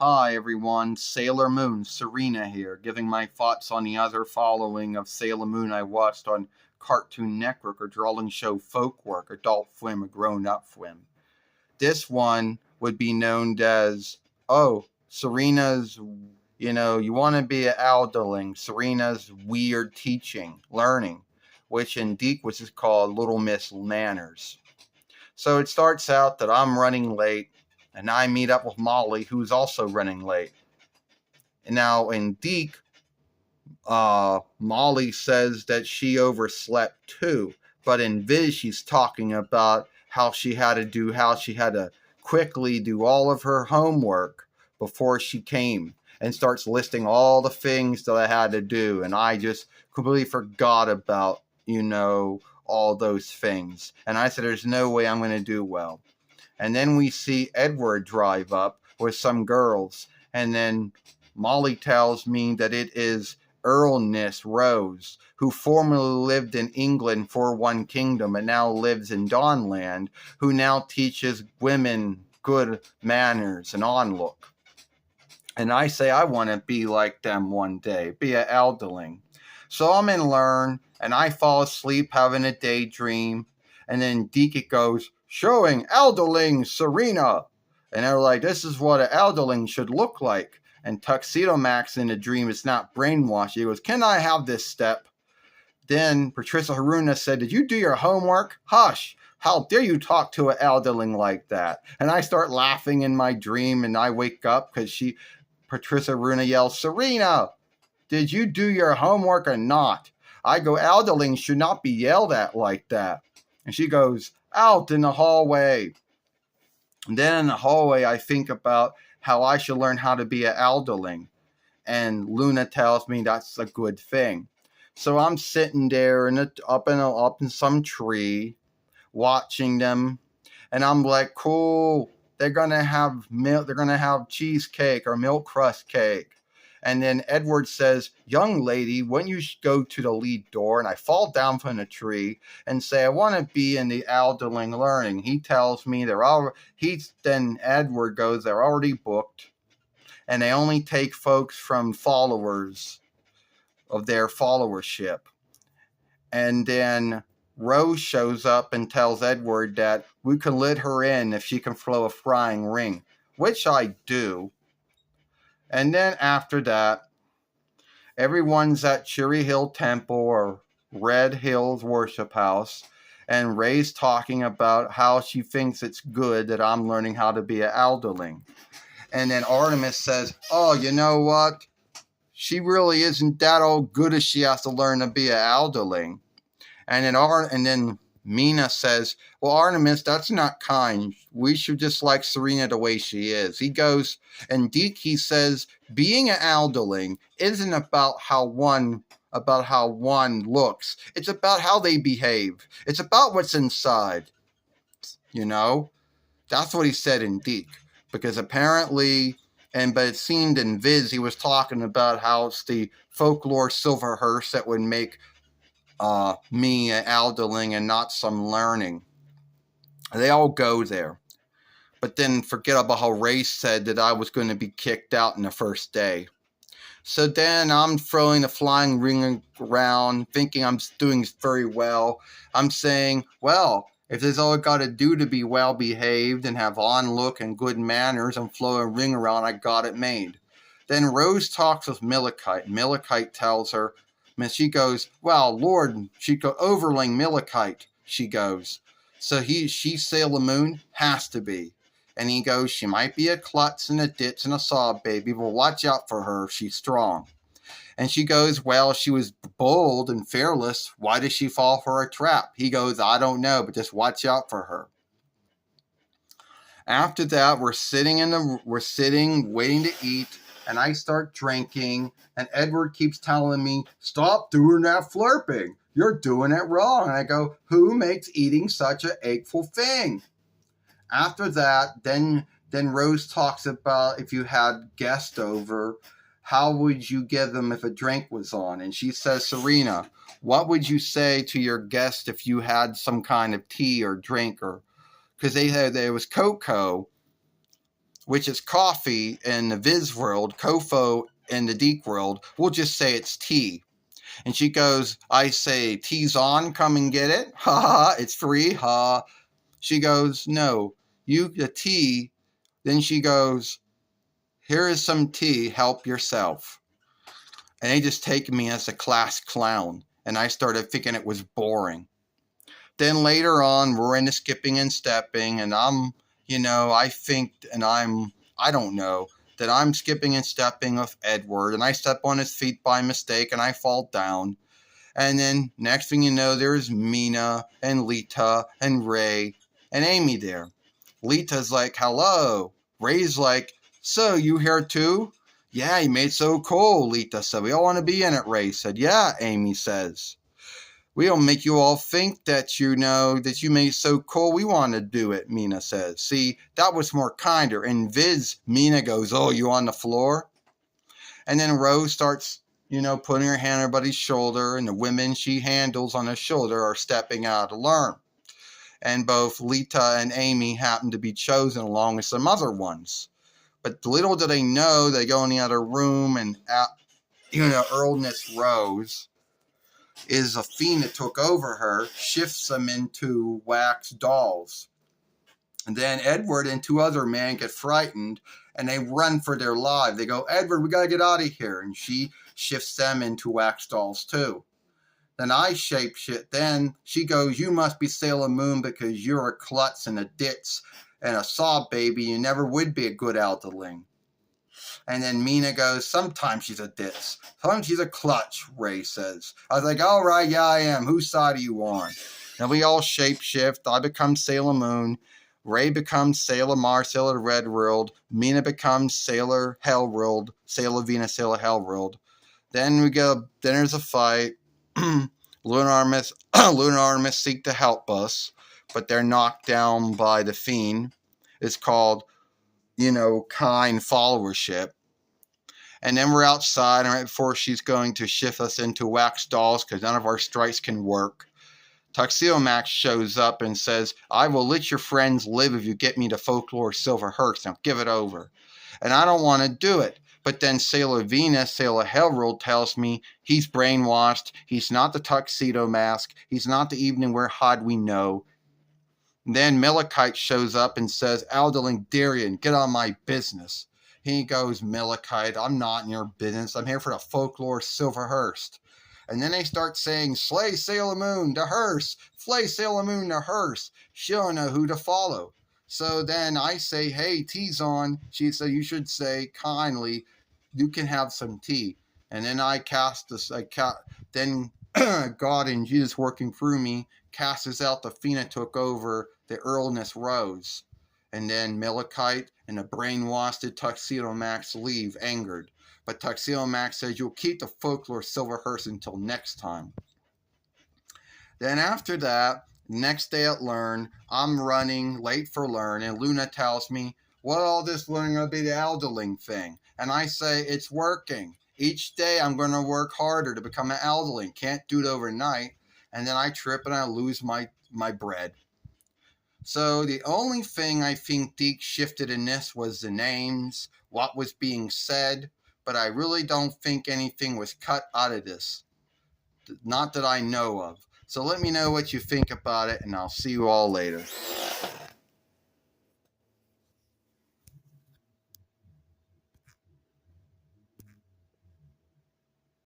Hi everyone, Sailor Moon, Serena here, giving my thoughts on the other following of Sailor Moon I watched on Cartoon Network or drawing show Folkwork, Adult Swim, or Grown Up Swim. This one would be known as, Serena's, you want to be an elderling, Serena's weird teaching, learning, which in Deke was just called Little Miss Manners. So it starts out that I'm running late and I meet up with Molly, who's also running late. And now in Deke, Molly says that she overslept too. But in Viz, she's talking about how she had to quickly do all of her homework before she came and starts listing all the things that I had to do. And I just completely forgot about, all those things. And I said, there's no way I'm going to do well. And then we see Edward drive up with some girls. And then Molly tells me that it is Earlness Rose, who formerly lived in England for one kingdom and now lives in Dawnland, who now teaches women good manners and onlook. And I say I want to be like them one day, be an elderling. So I'm in Learn, and I fall asleep having a daydream. And then Deke goes, showing elderling Serena. And they're like, this is what an elderling should look like. And Tuxedo Max in the dream is not brainwashed. He goes, can I have this step? Then Patricia Haruna said, did you do your homework? Hush. How dare you talk to an elderling like that? And I start laughing in my dream, and I wake up because Patricia Haruna yells, Serena, did you do your homework or not? I go, elderlings should not be yelled at like that. And she goes, out in the hallway. And then in the hallway, I think about how I should learn how to be an elderling. And Luna tells me that's a good thing. So I'm sitting there up in some tree, watching them, and I'm like, cool. They're gonna have milk. They're gonna have cheesecake or milk crust cake. And then Edward says, young lady, when you go to the lead door, and I fall down from the tree and say, I want to be in the elderling learning. He tells me then Edward goes, they're already booked, and they only take folks from followers of their followership. And then Rose shows up and tells Edward that we can let her in if she can throw a frying ring, which I do. And then after that, everyone's at Cherry Hill Temple or Red Hills Worship House, and Ray's talking about how she thinks it's good that I'm learning how to be an elderling. And then Artemis says, oh, you know what? She really isn't that old good as she has to learn to be an elderling. And then Mina says, well, Artemis, that's not kind. We should just like Serena the way she is. He goes, and Deke, he says, being an elderling isn't about how one looks. It's about how they behave. It's about what's inside. That's what he said in Deke. Because apparently, but it seemed in Viz, he was talking about how it's the folklore silver hearse that would make me an elderling and not some learning. They all go there. But then forget about how Ray said that I was going to be kicked out in the first day. So then I'm throwing the flying ring around, thinking I'm doing very well. I'm saying, well, if this is all I got to do to be well behaved and have on look and good manners and throw a ring around, I got it made. Then Rose talks with Millikite. Millikite tells her, and she goes, well, Lord, she go overling Millikite, she goes. So she Sailor Moon has to be. And he goes, she might be a klutz and a ditz and a sob baby, but watch out for her, she's strong. And she goes, well, she was bold and fearless. Why does she fall for a trap? He goes, I don't know, but just watch out for her. After that, we're sitting, waiting to eat, and I start drinking, and Edward keeps telling me, stop doing that flirting. You're doing it wrong. And I go, who makes eating such an acheful thing? After that, then Rose talks about if you had guests over, how would you give them if a drink was on? And she says, Serena, what would you say to your guest if you had some kind of tea or drink? Or because there was cocoa which is coffee in the Viz world, Kofo in the Deke world. We'll just say it's tea. And she goes, I say, tea's on, come and get it. Ha ha, it's free, ha. She goes, no, you, the tea. Then she goes, here is some tea, help yourself. And they just take me as a class clown. And I started thinking it was boring. Then later on, we're into skipping and stepping. And I don't know, that I'm skipping and stepping with Edward. And I step on his feet by mistake and I fall down. And then next thing you know, there's Mina and Lita and Ray and Amy there. Lita's like, hello. Ray's like, so you here too? Yeah, you made so cool, Lita said. We all want to be in it, Ray said. Yeah, Amy says. We'll make you all think that you made so cool. We want to do it, Mina says. See, that was more kinder. In Viz, Mina goes, oh, you on the floor? And then Rose starts, putting her hand on everybody's shoulder, and the women she handles on her shoulder are stepping out to learn. And both Lita and Amy happen to be chosen along with some other ones. But little do they know, they go in the other room, and Earlness Rose is a fiend that took over her, shifts them into wax dolls. And then Edward and two other men get frightened, and they run for their life. They go, Edward, we got to get out of here. And she shifts them into wax dolls too. Then I shapeshift. Then she goes, you must be Sailor Moon because you're a klutz and a ditz and a sob baby. You never would be a good Elderling. And then Mina goes, sometimes she's a ditz. Sometimes she's a clutch, Ray says. I was like, all right, yeah, I am. Whose side are you on? And we all shapeshift. I become Sailor Moon. Ray becomes Sailor Mars, Sailor Red World. Mina becomes Sailor Hell World. Sailor Venus, Sailor Hell World. Then there's a fight. Lunar Artemis seek to help us, but they're knocked down by the Fiend. It's called, kind followership. And then we're outside, and right before she's going to shift us into wax dolls because none of our strikes can work, Tuxedo Max shows up and says, I will let your friends live if you get me to Folklore Silver Hearse. Now give it over. And I don't want to do it. But then Sailor Venus, Sailor Hellworld tells me he's brainwashed. He's not the Tuxedo Mask. He's not the Evening Wear Hod we know. Then Malachite shows up and says, Alderling Darien, get on my business. He goes, Malachite, I'm not in your business. I'm here for the Folklore Silverhurst. And then they start saying, slay Sailor Moon to hearse. Slay Sailor Moon to hearse. She don't know who to follow. So then I say, hey, tea's on. She said, you should say kindly, you can have some tea. And then I cast this, then God and Jesus working through me casts out the fiend that took over the Earlness Rose. And then Malachite and the brainwashed Tuxedo Max leave, angered. But Tuxedo Max says, you'll keep the Folklore Silverhurst until next time. Then after that, next day at Learn, I'm running late for Learn, and Luna tells me, what all this learning going to be the Elderling thing? And I say, it's working. Each day I'm going to work harder to become an Elderling. Can't do it overnight. And then I trip and I lose my bread. So the only thing I think Deke shifted in this was the names, what was being said, but I really don't think anything was cut out of this. Not that I know of. So let me know what you think about it, and I'll see you all later.